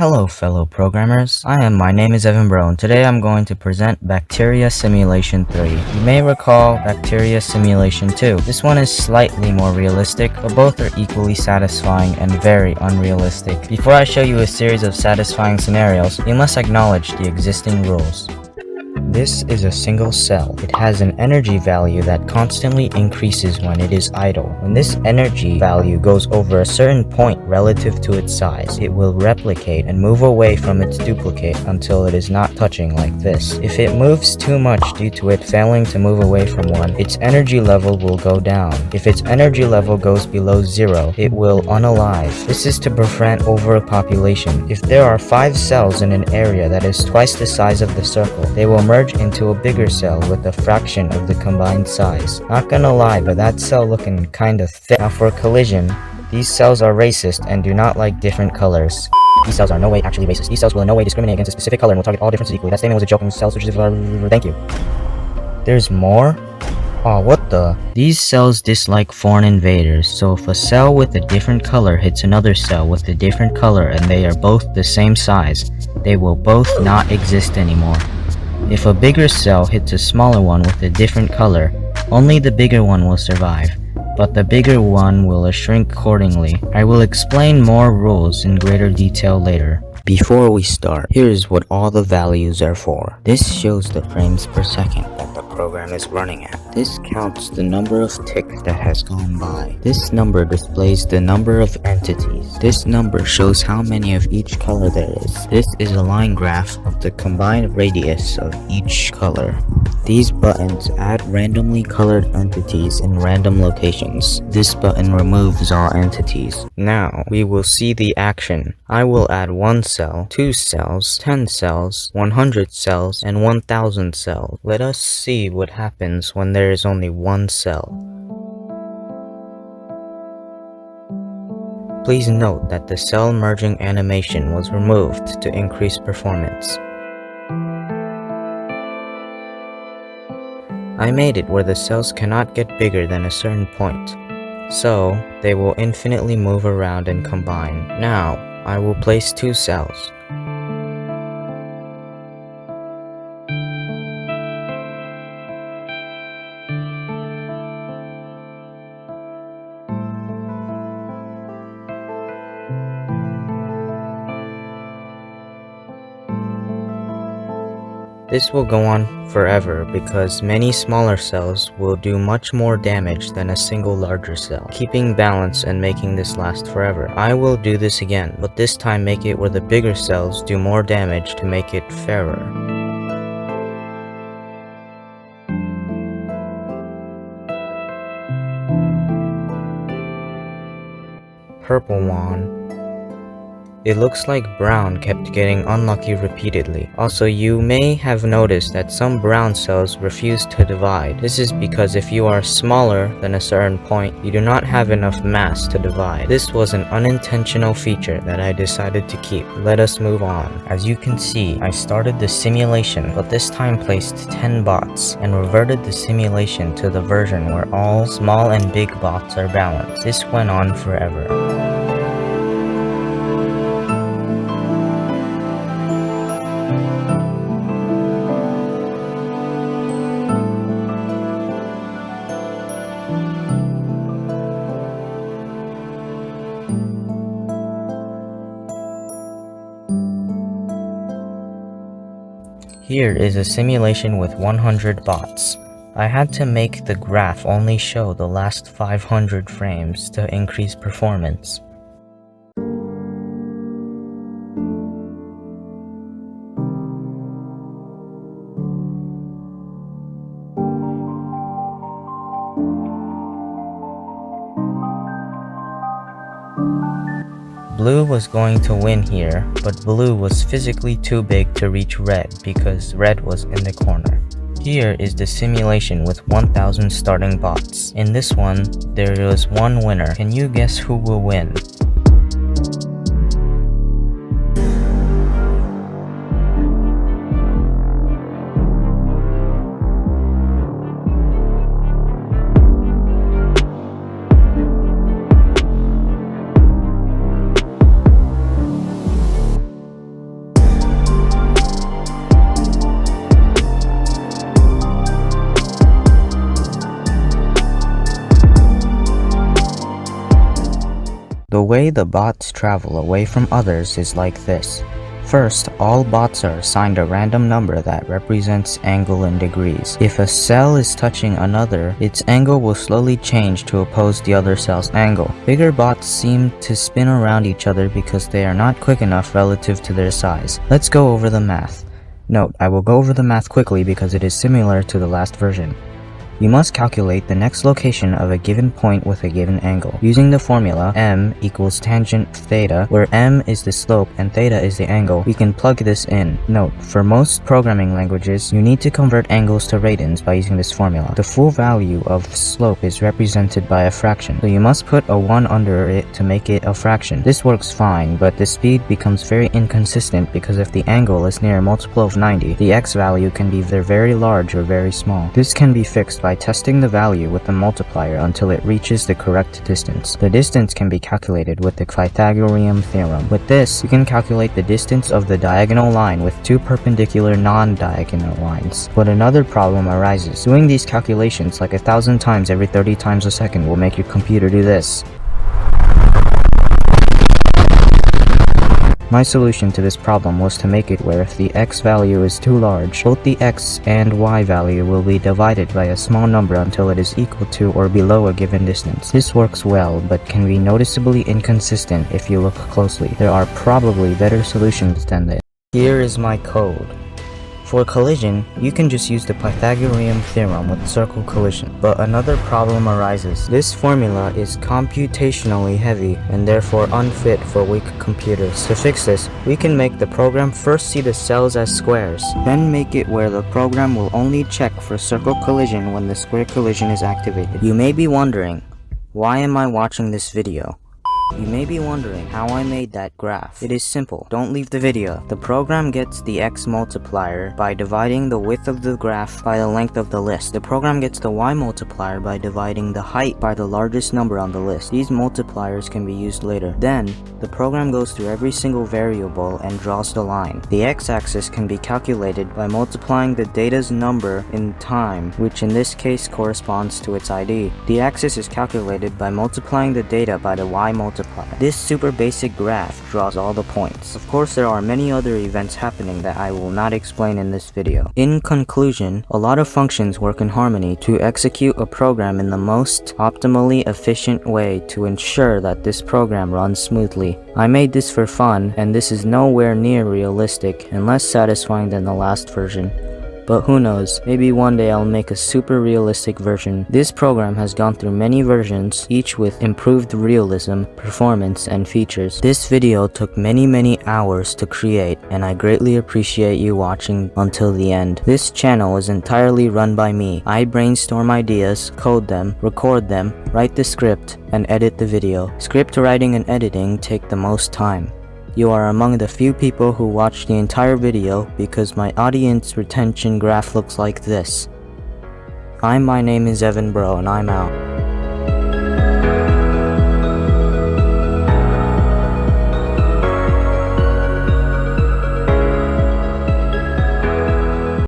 Hello fellow programmers, my name is Evan Bro and today I'm going to present Bacteria Simulation 3. You may recall Bacteria Simulation 2. This one is slightly more realistic, but both are equally satisfying and very unrealistic. Before I show you a series of satisfying scenarios, you must acknowledge the existing rules. This is a single cell. It has an energy value that constantly increases when it is idle. When this energy value goes over a certain point relative to its size, it will replicate and move away from its duplicate until it is not touching like this. If it moves too much due to it failing to move away from one, its energy level will go down. If its energy level goes below 0, it will unalive. This is to prevent overpopulation. If there are 5 cells in an area that is twice the size of the circle, they will merge into a bigger cell with a fraction of the combined size. Not gonna lie, but that cell looking kinda thick. Now for collision, these cells are racist and do not like different colors. These cells are no way actually racist. These cells will in no way discriminate against a specific color and will target all differences equally. That statement was a joke and cells which is thank you. There's more? Aw, what the? These cells dislike foreign invaders, so if a cell with a different color hits another cell with a different color and they are both the same size, they will both not exist anymore. If a bigger cell hits a smaller one with a different color, only the bigger one will survive, but the bigger one will shrink accordingly. I will explain more rules in greater detail later. Before we start, here's what all the values are for. This shows the frames per second that the program is running at. This counts the number of ticks that has gone by. This number displays the number of entities. This number shows how many of each color there is. This is a line graph of the combined radius of each color. These buttons add randomly colored entities in random locations. This button removes all entities. Now, we will see the action. I will add 1 cell, 2 cells, 10 cells, 100 cells, and 1000 cells. Let us see what happens when there is only 1 cell. Please note that the cell merging animation was removed to increase performance. I made it where the cells cannot get bigger than a certain point, so they will infinitely move around and combine. Now, I will place 2 cells. This will go on forever because many smaller cells will do much more damage than a single larger cell, keeping balance and making this last forever. I will do this again, but this time make it where the bigger cells do more damage to make it fairer. Purple one. It looks like brown kept getting unlucky repeatedly. Also, you may have noticed that some brown cells refuse to divide. This is because if you are smaller than a certain point, you do not have enough mass to divide. This was an unintentional feature that I decided to keep. Let us move on. As you can see, I started the simulation, but this time placed 10 bots and reverted the simulation to the version where all small and big bots are balanced. This went on forever. Here is a simulation with 100 bots. I had to make the graph only show the last 500 frames to increase performance. Blue was going to win here, but blue was physically too big to reach red because red was in the corner. Here is the simulation with 1000 starting bots. In this one, there was one winner. Can you guess who will win? The way the bots travel away from others is like this. First, all bots are assigned a random number that represents angle in degrees. If a cell is touching another, its angle will slowly change to oppose the other cell's angle. Bigger bots seem to spin around each other because they are not quick enough relative to their size. Let's go over the math. Note, I will go over the math quickly because it is similar to the last version. You must calculate the next location of a given point with a given angle. Using the formula m equals tangent theta, where m is the slope and theta is the angle, we can plug this in. Note, for most programming languages, you need to convert angles to radians by using this formula. The full value of slope is represented by a fraction, so you must put a 1 under it to make it a fraction. This works fine, but the speed becomes very inconsistent because if the angle is near a multiple of 90, the x value can be either very large or very small. This can be fixed by testing the value with the multiplier until it reaches the correct distance. The distance can be calculated with the Pythagorean theorem. With this, you can calculate the distance of the diagonal line with two perpendicular non-diagonal lines. But another problem arises. Doing these calculations like 1,000 times every 30 times a second will make your computer do this. My solution to this problem was to make it where if the x value is too large, both the x and y value will be divided by a small number until it is equal to or below a given distance. This works well, but can be noticeably inconsistent if you look closely. There are probably better solutions than this. Here is my code. For collision, you can just use the Pythagorean theorem with circle collision, but another problem arises. This formula is computationally heavy and therefore unfit for weak computers. To fix this, we can make the program first see the cells as squares, then make it where the program will only check for circle collision when the square collision is activated. You may be wondering, why am I watching this video? You may be wondering how I made that graph. It is simple. Don't leave the video. The program gets the x multiplier by dividing the width of the graph by the length of the list. The program gets the y multiplier by dividing the height by the largest number on the list. These multipliers can be used later. Then, the program goes through every single variable and draws the line. The x-axis can be calculated by multiplying the data's number in time, which in this case corresponds to its ID. The axis is calculated by multiplying the data by the y multiplier. This super basic graph draws all the points. Of course, there are many other events happening that I will not explain in this video. In conclusion, a lot of functions work in harmony to execute a program in the most optimally efficient way to ensure that this program runs smoothly. I made this for fun, and this is nowhere near realistic and less satisfying than the last version. But who knows, maybe one day I'll make a super realistic version. This program has gone through many versions, each with improved realism, performance, and features. This video took many hours to create, and I greatly appreciate you watching until the end. This channel is entirely run by me. I brainstorm ideas, code them, record them, write the script, and edit the video. Script writing and editing take the most time. You are among the few people who watch the entire video because my audience retention graph looks like this. My name is Evan Bro, and I'm out.